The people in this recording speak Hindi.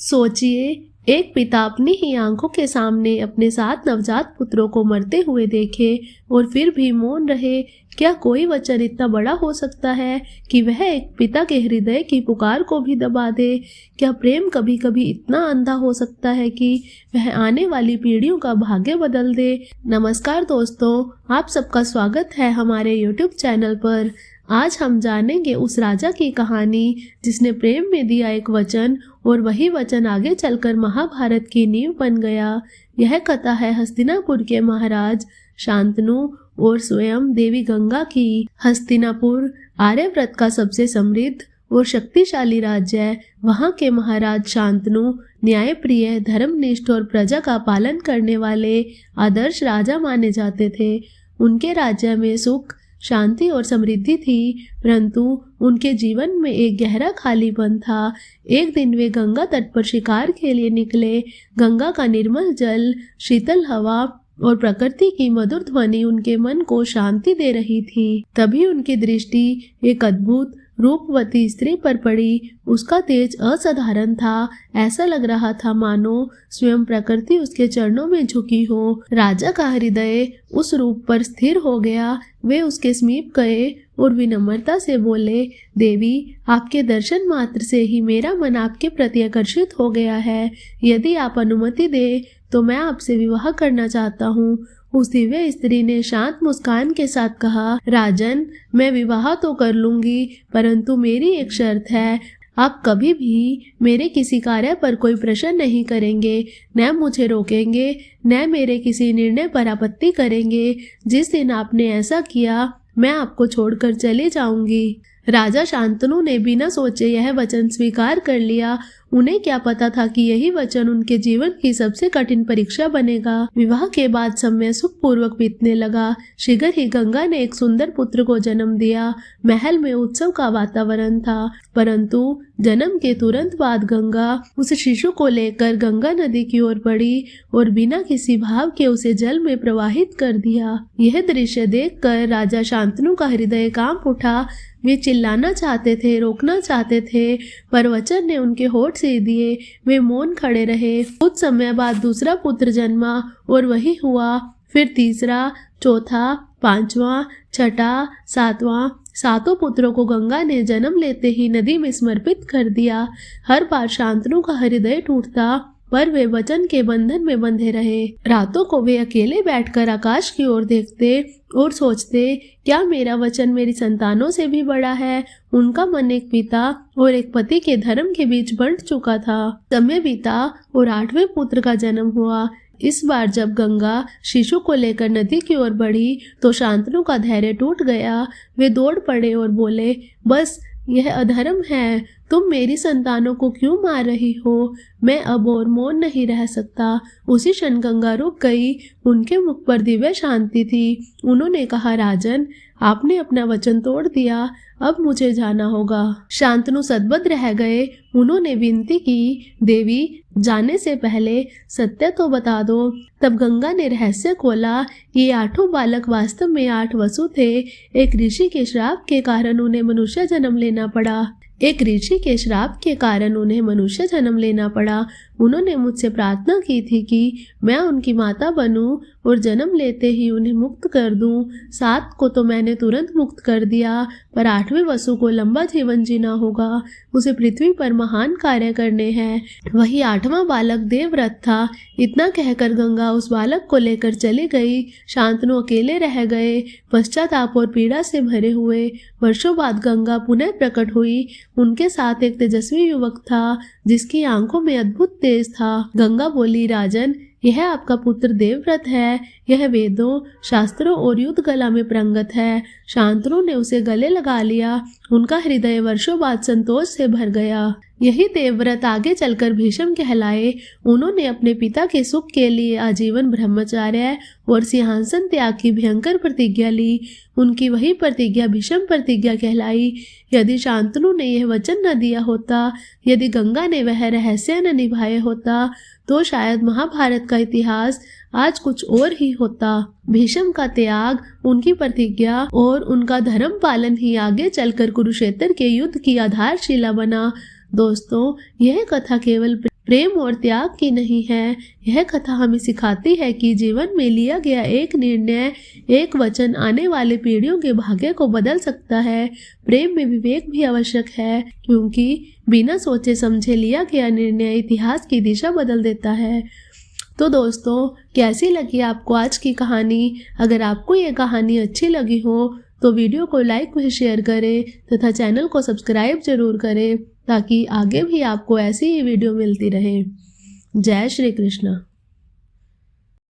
सोचिए, एक पिता अपनी ही आंखों के सामने अपने 7 नवजात पुत्रों को मरते हुए देखे और फिर भी मौन रहे। क्या कोई वचन इतना बड़ा हो सकता है कि वह एक पिता के हृदय की पुकार को भी दबा दे? क्या प्रेम कभी कभी इतना अंधा हो सकता है कि वह आने वाली पीढ़ियों का भाग्य बदल दे? नमस्कार दोस्तों, आप सबका स्वागत है हमारे YouTube चैनल पर। आज हम जानेंगे उस राजा की कहानी जिसने प्रेम में दिया एक वचन और वही वचन आगे चलकर महाभारत की नींव बन गया। यह कथा है हस्तिनापुर के महाराज शांतनु और स्वयं देवी गंगा की। हस्तिनापुर आर्यव्रत का सबसे समृद्ध और शक्तिशाली राज्य है। वहाँ के महाराज शांतनु न्यायप्रिय, धर्मनिष्ठ और प्रजा का पालन करने वाले आदर्श राजा माने जाते थे। उनके राज्य में सुख, शांति और समृद्धि थी, परंतु उनके जीवन में एक गहरा खालीपन था। एक दिन वे गंगा तट पर शिकार के लिए निकले। गंगा का निर्मल जल, शीतल हवा और प्रकृति की मधुर ध्वनि उनके मन को शांति दे रही थी। तभी उनकी दृष्टि एक अद्भुत रूपवती स्त्री पर पड़ी। उसका तेज असाधारण था। ऐसा लग रहा था मानो स्वयं प्रकृति उसके चरणों में झुकी हो। राजा का हृदय उस रूप पर स्थिर हो गया। वे उसके समीप गए और विनम्रता से बोले, देवी, आपके दर्शन मात्र से ही मेरा मन आपके प्रति आकर्षित हो गया है। यदि आप अनुमति दे तो मैं आपसे विवाह करना चाहता हूँ। उस दिव्य स्त्री ने शांत मुस्कान के साथ कहा, राजन, मैं विवाह तो कर लूंगी, परंतु मेरी एक शर्त है। आप कभी भी मेरे किसी कार्य पर कोई प्रश्न नहीं करेंगे, न मुझे रोकेंगे, न मेरे किसी निर्णय पर आपत्ति करेंगे। जिस दिन आपने ऐसा किया, मैं आपको छोड़कर चली जाऊंगी। राजा शांतनु ने बिना सोचे यह वचन स्वीकार कर लिया। उन्हें क्या पता था कि यही वचन उनके जीवन की सबसे कठिन परीक्षा बनेगा। विवाह के बाद समय सुखपूर्वक बीतने लगा। शीघ्र ही गंगा ने एक सुंदर पुत्र को जन्म दिया। महल में उत्सव का वातावरण था, परंतु जन्म के तुरंत बाद गंगा उस शिशु को लेकर गंगा नदी की ओर बढ़ी और बिना किसी भाव के उसे जल में प्रवाहित कर दिया। यह दृश्य देखकर राजा शांतनु का हृदय कांप उठा। वे चिल्लाना चाहते थे, रोकना चाहते थे, पर वचन ने उनके होठ से दिए। वे मौन खड़े रहे। कुछ समय बाद दूसरा पुत्र जन्मा और वही हुआ। फिर तीसरा, चौथा, पांचवा, छठा, सातवां। 7 पुत्रों को गंगा ने जन्म लेते ही नदी में समर्पित कर दिया। हर बार शांतनु का हृदय टूटता, पर वे वचन के बंधन में बंधे रहे। रातों को वे अकेले बैठकर आकाश की ओर देखते और सोचते, क्या मेरा वचन मेरी संतानों से भी बड़ा है? उनका मन एक पिता और एक पति के धर्म के बीच बंट चुका था। समय बीता और 8वें पुत्र का जन्म हुआ। इस बार जब गंगा शिशु को लेकर नदी की ओर बढ़ी तो शांतनु का धैर्य टूट गया। वे दौड़ पड़े और बोले, बस, यह अधर्म है। तुम मेरी संतानों को क्यों मार रही हो? मैं अब और मौन नहीं रह सकता। उसी क्षण गंगा रुक गई। उनके मुख पर दिव्य शांति थी। उन्होंने कहा, राजन, आपने अपना वचन तोड़ दिया। अब मुझे जाना होगा। शांतनु सदबद रह गए। उन्होंने विनती की, देवी, जाने से पहले सत्य तो बता दो। तब गंगा ने रहस्य खोला। ये 8 बालक वास्तव में 8 वसु थे। एक ऋषि के श्राप के कारण उन्हें मनुष्य जन्म लेना पड़ा। उन्होंने मुझसे प्रार्थना की थी कि मैं उनकी माता बनूं और जन्म लेते ही उन्हें मुक्त कर दूं। 7 को तो मैंने तुरंत मुक्त कर दिया, पर 8वें वसु को लंबा जीवन जीना होगा। उसे पृथ्वी पर महान कार्य करने हैं। वही 8वां बालक देवव्रत था। इतना कहकर गंगा उस बालक को लेकर चली गई। शांतनु अकेले रह गए, पश्चाताप और पीड़ा से भरे हुए। वर्षों बाद गंगा पुनः प्रकट हुई। उनके साथ एक तेजस्वी युवक था जिसकी आंखों में अद्भुत तेज था। गंगा बोली, राजन, यह आपका पुत्र देवव्रत है। यह वेदों, शास्त्रों और युद्ध कला में पारंगत है। शांतनु ने उसे गले लगा लिया। उनका हृदय वर्षों बाद संतोष से भर गया। यही देवव्रत आगे चलकर भीष्म कहलाए। उन्होंने अपने पिता के सुख के लिए आजीवन ब्रह्मचार्य और सिंहासन त्याग की भयंकर प्रतिज्ञा ली। उनकी वही प्रतिज्ञा भीष्म प्रतिज्ञा कहलाई। यदि शांतनु ने यह वचन न दिया होता, यदि गंगा ने वह रहस्य न निभाए होता, तो शायद महाभारत का इतिहास आज कुछ और ही होता। भीष्म का त्याग, उनकी प्रतिज्ञा और उनका धर्म पालन ही आगे चलकर कुरुक्षेत्र के युद्ध की आधारशिला बना। दोस्तों, यह कथा केवल प्रेम और त्याग की नहीं है। यह कथा हमें सिखाती है कि जीवन में लिया गया एक निर्णय, एक वचन आने वाली पीढ़ियों के भाग्य को बदल सकता है। प्रेम में विवेक भी आवश्यक है, क्योंकि बिना सोचे समझे लिया गया निर्णय इतिहास की दिशा बदल देता है। तो दोस्तों, कैसी लगी आपको आज की कहानी? अगर आपको ये कहानी अच्छी लगी हो तो वीडियो को लाइक व शेयर करें तथा चैनल को सब्सक्राइब जरूर करें, ताकि आगे भी आपको ऐसी ही वीडियो मिलती रहे। जय श्री कृष्ण।